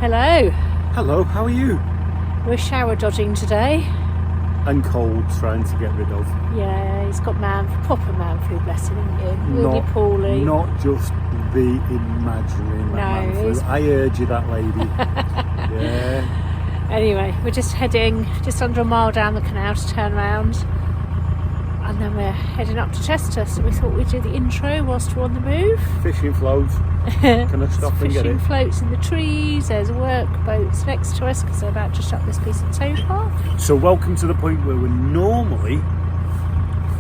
Hello. Hello, how are you? We're shower dodging today. And cold, trying to get rid of. Yeah, he's got proper man flu, bless him, hasn't he? Really poorly. Not just the imaginary man flu. I urge you that, lady. Yeah. Anyway, we're just heading just under a mile down the canal to turn around. And then we're heading up to Chester, so we thought we'd do the intro whilst we're on the move. Fishing floats. Can I stop and get it? Fishing floats in the trees, there's workboats next to us because they're about to shut this piece of tow path. So welcome to the point where we're normally,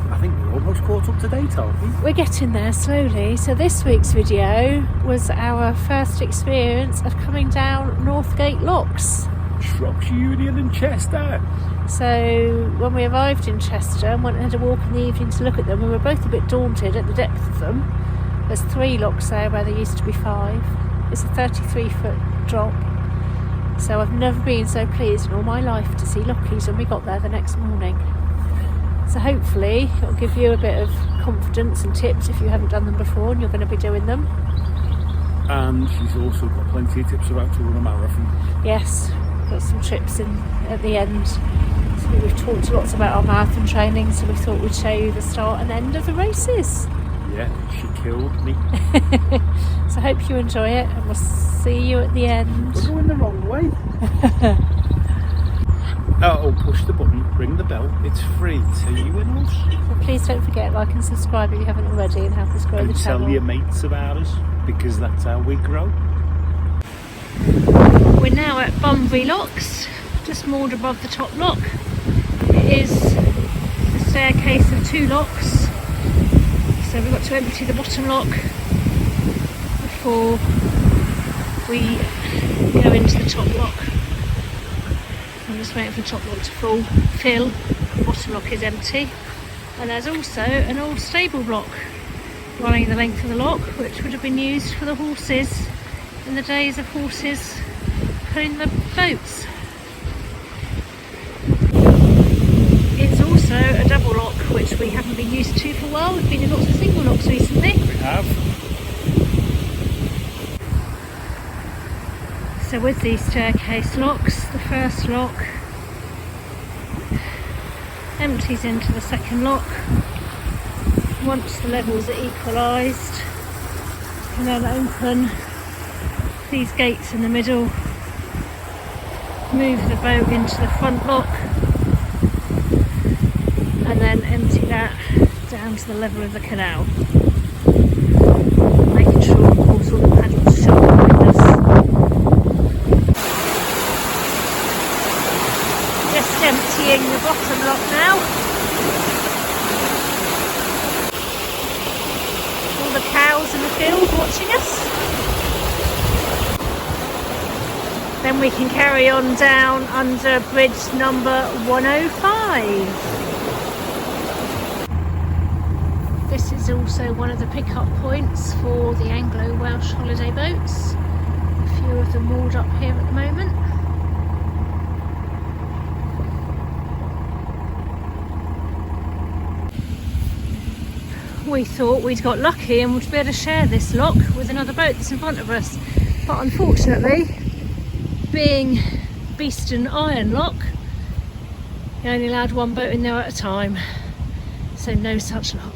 I think we're almost caught up to date, aren't we? We're getting there slowly. So this week's video was our first experience of coming down Northgate locks. Shropshire Union and Chester. So when we arrived in Chester and went and had a walk in the evening to look at them, we were both a bit daunted at the depth of them. There's 3 locks there where there used to be 5. It's a 33-foot drop. So I've never been so pleased in all my life to see lockies when we got there the next morning. So hopefully it'll give you a bit of confidence and tips if you haven't done them before and you're going to be doing them. And she's also got plenty of tips about to run a marathon. Yes, got some trips in at the end. So we've talked lots about our marathon training, so we thought we'd show you the start and end of the races. Yeah, she killed me. So I hope you enjoy it and we'll see you at the end. We're going the wrong way. Push the button, ring the bell, it's free to you and us. So please don't forget, like and subscribe if you haven't already and help us grow the channel. And tell your mates about us, because that's how we grow. We're now at Bunbury Locks, just moored above the top lock. It is a staircase of 2 locks, so we've got to empty the bottom lock before we go into the top lock. I'm just waiting for the top lock to fill. The bottom lock is empty, and there's also an old stable block running the length of the lock, which would have been used for the horses in the days of horses pulling the boats. It's also a double lock, which we haven't been used to for a while. We've been in lots of single locks recently. We have. So with these staircase locks, the first lock empties into the second lock. Once the levels are equalised, you can then open these gates in the middle, move the boat into the front lock, and then empty that down to the level of the canal. Making sure, of course, all the paddles are shut behind us. Just emptying the bottom lock now. All the cows in the field watching us. Then we can carry on down under bridge number 105. This is also one of the pickup points for the Anglo-Welsh holiday boats. A few of them moored up here at the moment. We thought we'd got lucky and would be able to share this lock with another boat that's in front of us, but unfortunately, being Beeston Iron Lock, you're only allowed 1 boat in there at a time, so no such lock.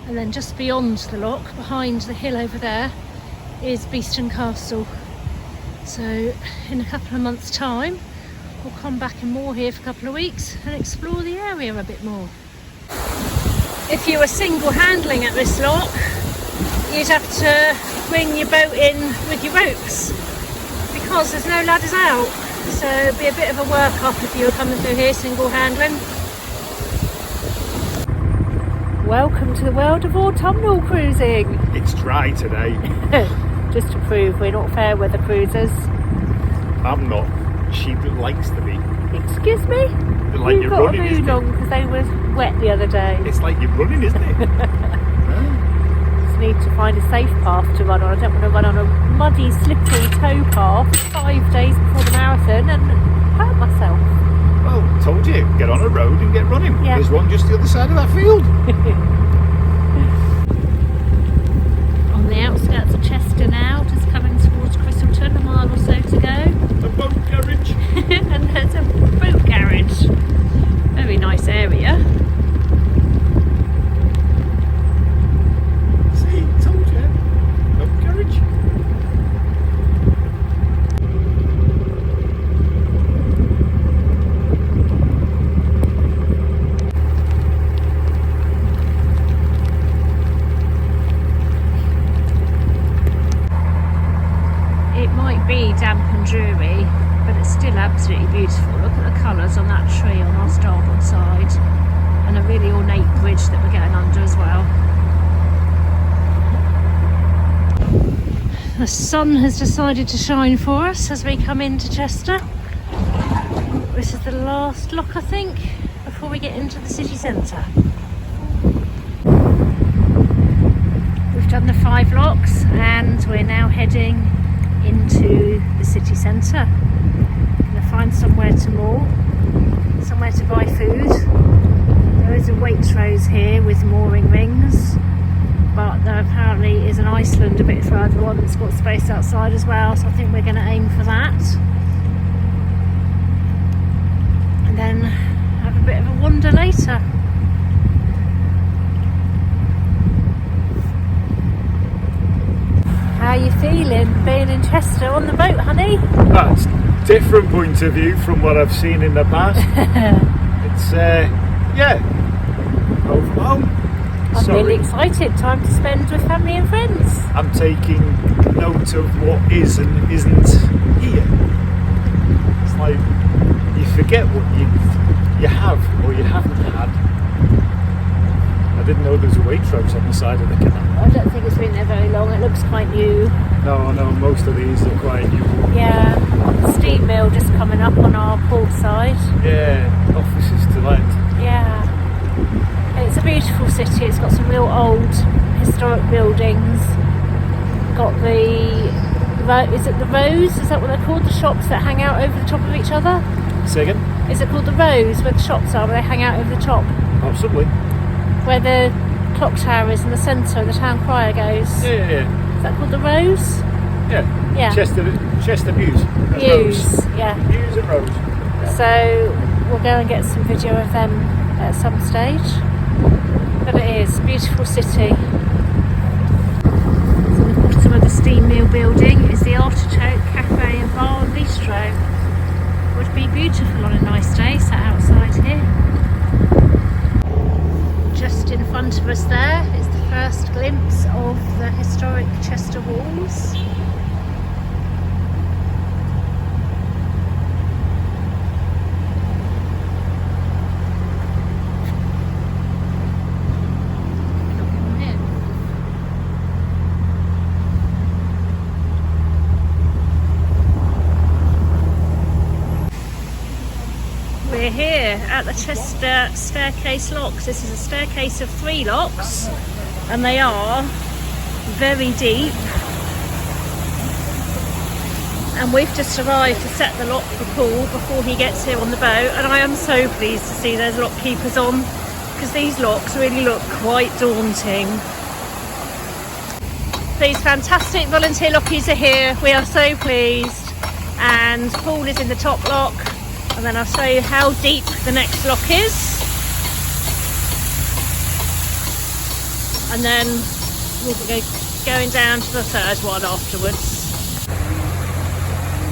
And then just beyond the lock, behind the hill over there, is Beeston Castle. So in a couple of months' time, we'll come back and moor here for a couple of weeks and explore the area a bit more. If you were single handling at this lock, you'd have to bring your boat in with your ropes because there's no ladders out, so it'd be a bit of a work up if you were coming through here single handling. Welcome to the world of autumnal cruising. It's dry today. Just to prove we're not fair weather cruisers. I'm not. She likes to be. Excuse me? Like You've you're got running, a mood on because they were wet the other day. It's like you're running, isn't it? Just need to find a safe path to run on. I don't want to run on a muddy, slippery tow path 5 days before the marathon and hurt myself. Well, told you, get on a road and get running. Yeah. There's one just the other side of that field. On the outskirts of Chester now, just coming towards Christleton, a mile or so to go. be damp and dreary, but it's still absolutely beautiful. Look at the colours on that tree on our starboard side, and a really ornate bridge that we're getting under as well. The sun has decided to shine for us as we come into Chester. This is the last lock, I think, before we get into the city centre. We've done the 5 locks and we're now heading into the city centre. Gonna find somewhere to moor, somewhere to buy food. There is a Waitrose here with mooring rings, but there apparently is an Iceland a bit further on that's got space outside as well, so I think we're going to aim for that. And then have a bit of a wander later. How are you feeling being in Chester on the boat, honey? That's a different point of view from what I've seen in the past. It's, yeah, home from home. I'm really excited. Time to spend with family and friends. I'm taking note of what is and isn't here. It's like you forget what you have or you haven't had. I didn't know there was a Waitrose on the side of the canal. I don't think it's been there very long. It looks quite new. No, most of these are quite new. Yeah, steam mill just coming up on our port side. Yeah, offices to let. Yeah. It's a beautiful city. It's got some real old historic buildings. Got is it the rows? Is that what they're called? The shops that hang out over the top of each other? Say again? Is it called the rows where the shops are, where they hang out over the top? Possibly. Where the clock tower is in the centre and the town crier goes? Yeah. Is that called the rows? Yeah. Yeah. Chester Views. Views, yeah. Views and rows. Yeah. So we'll go and get some video of them at some stage. But it is a beautiful city. So the bottom of the steam mill building is the Artichoke Cafe and Bar and Bistro. Would be beautiful on a nice day, sat outside here. Just in front of us there is the first glimpse of the historic Chester walls. We're here at the Chester staircase locks. This is a staircase of 3 locks and they are very deep, and we've just arrived to set the lock for Paul before he gets here on the boat, and I am so pleased to see there's lock keepers on, because these locks really look quite daunting. These fantastic volunteer lockies are here. We are so pleased, and Paul is in the top lock. And then I'll show you how deep the next lock is. And then we'll be going down to the 3rd one afterwards.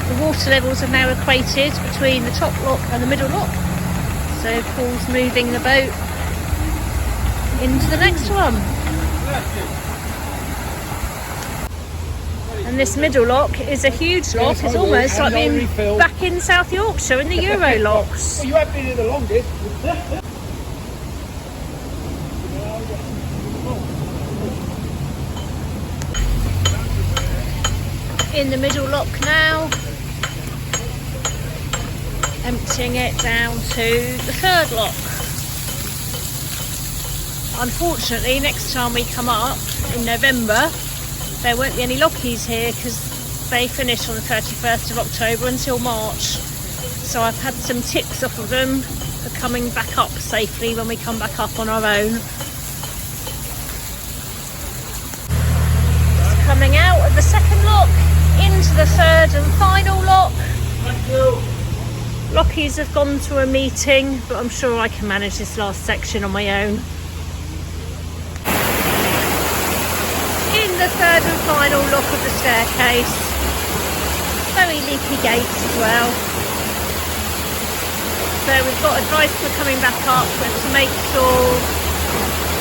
The water levels are now equated between the top lock and the middle lock. So Paul's moving the boat into the next one. And this middle lock is a huge lock. It's almost like being back in South Yorkshire in the Euro locks. Well, you have been here the longest. In the middle lock now. Emptying it down to the 3rd lock. Unfortunately, next time we come up in November, there won't be any lockies here because they finish on the 31st of October until March. So I've had some tips off of them for coming back up safely when we come back up on our own. It's coming out of the 2nd lock into the 3rd and final lock. Lockies have gone to a meeting, but I'm sure I can manage this last section on my own. The 3rd and final lock of the staircase. Very leaky gates as well. So we've got advice for coming back up, but to make sure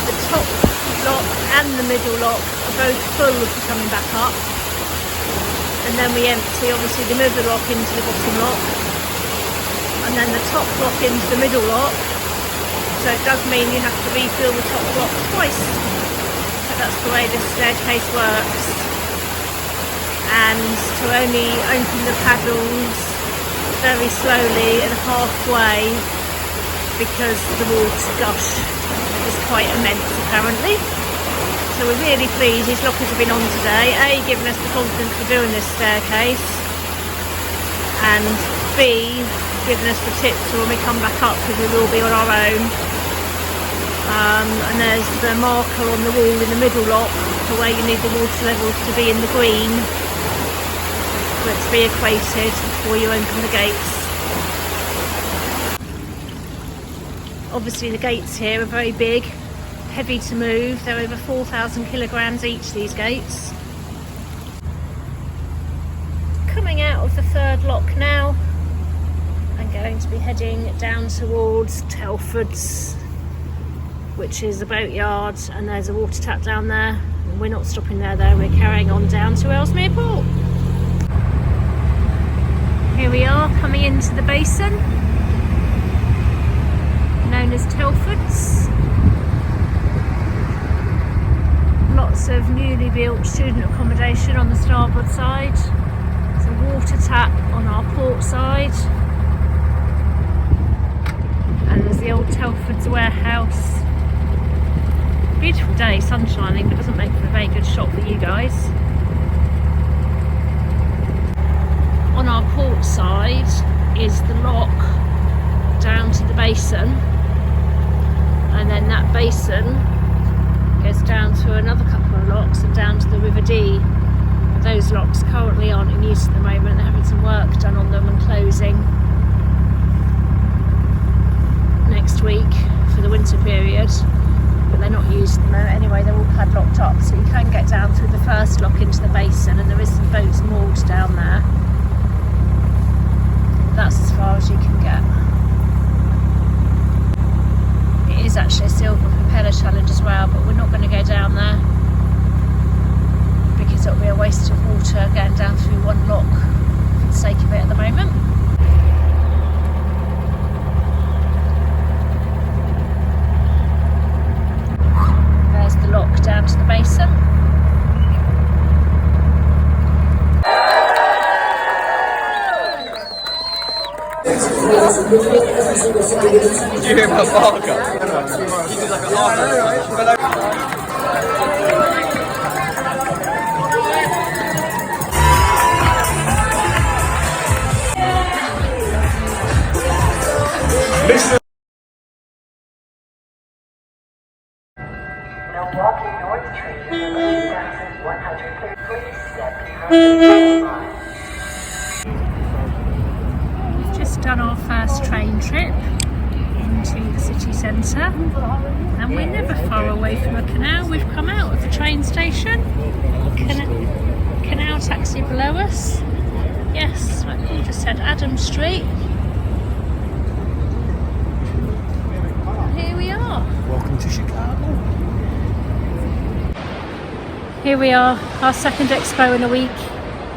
the top lock and the middle lock are both full for coming back up. and then we empty obviously the middle lock into the bottom lock, and then the top lock into the middle lock. So it does mean you have to refill the top lock twice, but that's the way this staircase works. And to only open the paddles very slowly and halfway, because the water gush is quite immense apparently. So we're really pleased his lockers have been on today. A, giving us the confidence for doing this staircase, and B, giving us the tips for when we come back up, because we will be on our own. And there's the marker on the wall in the middle lock for where you need the water levels to be in the green, for it to be equated before you open the gates. Obviously the gates here are very big, heavy to move. They're over 4,000 kilograms each, these gates. Coming out of the third lock now, I'm going to be heading down towards Telford's, which is the boatyard, and there's a water tap down there. And we're not stopping there though, we're carrying on down to Ellesmere Port. Here we are, coming into the basin, known as Telford's. Lots of newly built student accommodation on the starboard side. There's a water tap on our port side. And there's the old Telford's warehouse. Beautiful day, sun shining, but doesn't make for a very good shot for you guys. On our port side is the lock down to the basin, and then that basin goes down to another couple of locks and down to the River Dee. Those locks currently aren't in use at the moment. They're having some work done on them and closing next week for the winter period, but they're not used at the moment anyway. They're all padlocked up, so you can get down through the first lock into the basin, and there is some boats moored down there. That's as far as you can get. It is actually a silver propeller challenge as well, but we're not going to go down there because it'll be a waste of water going down through one lock for the sake of it at the moment. There's the lock down to the basin. Did you hear about Barker? He did like a laugh. Milwaukee North Train, 1,133 step. Just done our first train trip into the city centre, and we're never far away from a canal. We've come out of the train station, canal taxi below us. Yes, like Paul just said, Adam Street. Here we are. Welcome to Chicago. Here we are, our second expo in a week.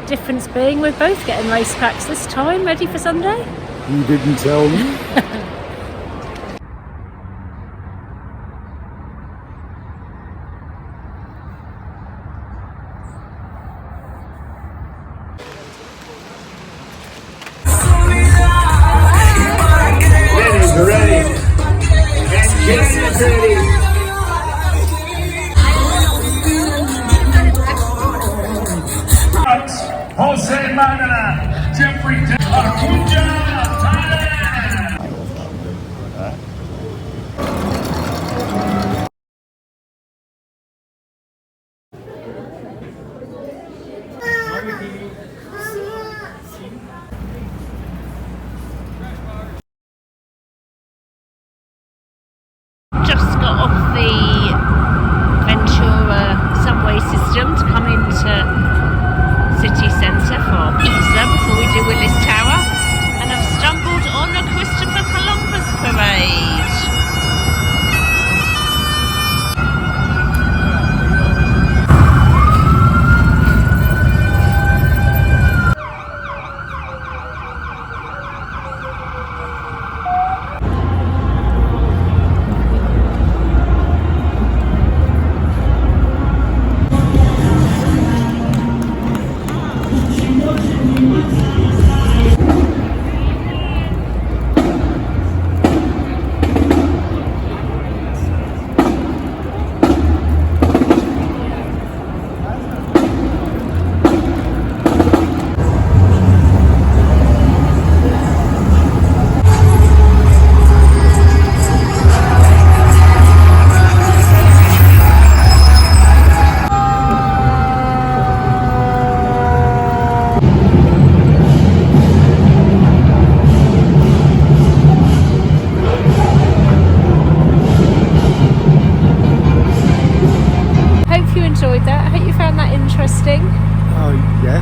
Difference being we're both getting race packs this time, ready for Sunday. You didn't tell me. Ready. And Jason's ready. Jose Magana, Jeffrey Akunja, Thailand. Just got off the Ventura subway system to come into city centre for pizza before we do Willis Tower, and I've stumbled on a Christopher Columbus parade. posting. Oh yeah,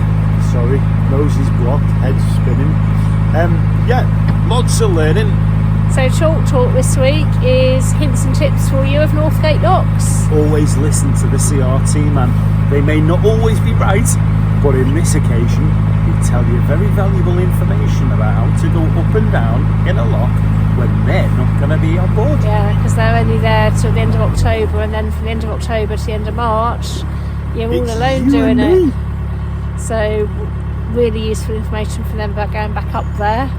sorry, nose is blocked, head's spinning. Yeah, lots of learning. So Chalk Talk this week is hints and tips for you of Northgate locks. Always listen to the CRT man. They may not always be right, but in this occasion, they tell you very valuable information about how to go up and down in a lock when they're not going to be on board. Yeah, because they're only there till the end of October, and then from the end of October to the end of March, you're all It's alone you doing and it. me. So really useful information for them about going back up there.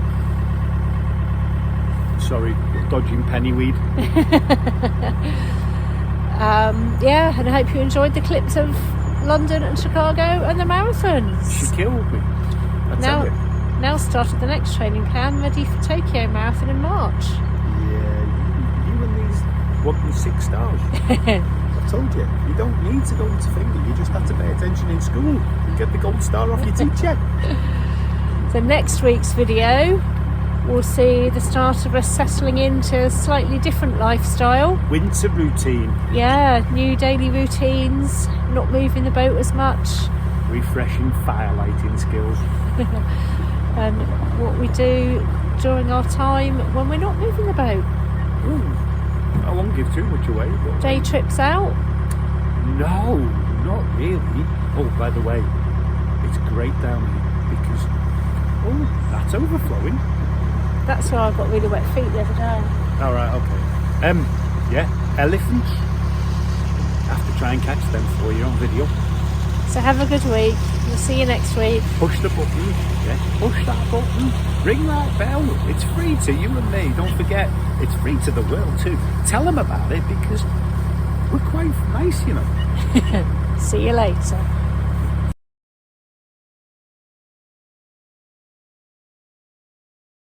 Sorry, dodging pennyweed. Yeah, and I hope you enjoyed the clips of London and Chicago and the marathons. She killed me. I tell you. Now started the next training plan, ready for Tokyo Marathon in March. Yeah, you and these wanting 6 stars. I told you, you don't need to go into finger, you just have to pay attention in school and get the gold star off your teacher. So next week's video, we'll see the start of us settling into a slightly different lifestyle. Winter routine. Yeah, new daily routines, not moving the boat as much, Refreshing firelighting skills. and what we do during our time when we're not moving the boat. Ooh, I won't give too much away. But Day trips out. no, not really. Oh, by the way, it's great down here because, oh, that's overflowing. That's why I got really wet feet the other day. Alright, okay. Yeah, elephants. I have to try and catch them for you on video. So have a good week. We'll see you next week. Push the button, yeah, push that button, ring that bell. It's free to you and me, don't forget. It's free to the world too. Tell them about it because we're quite nice, you know. See you later.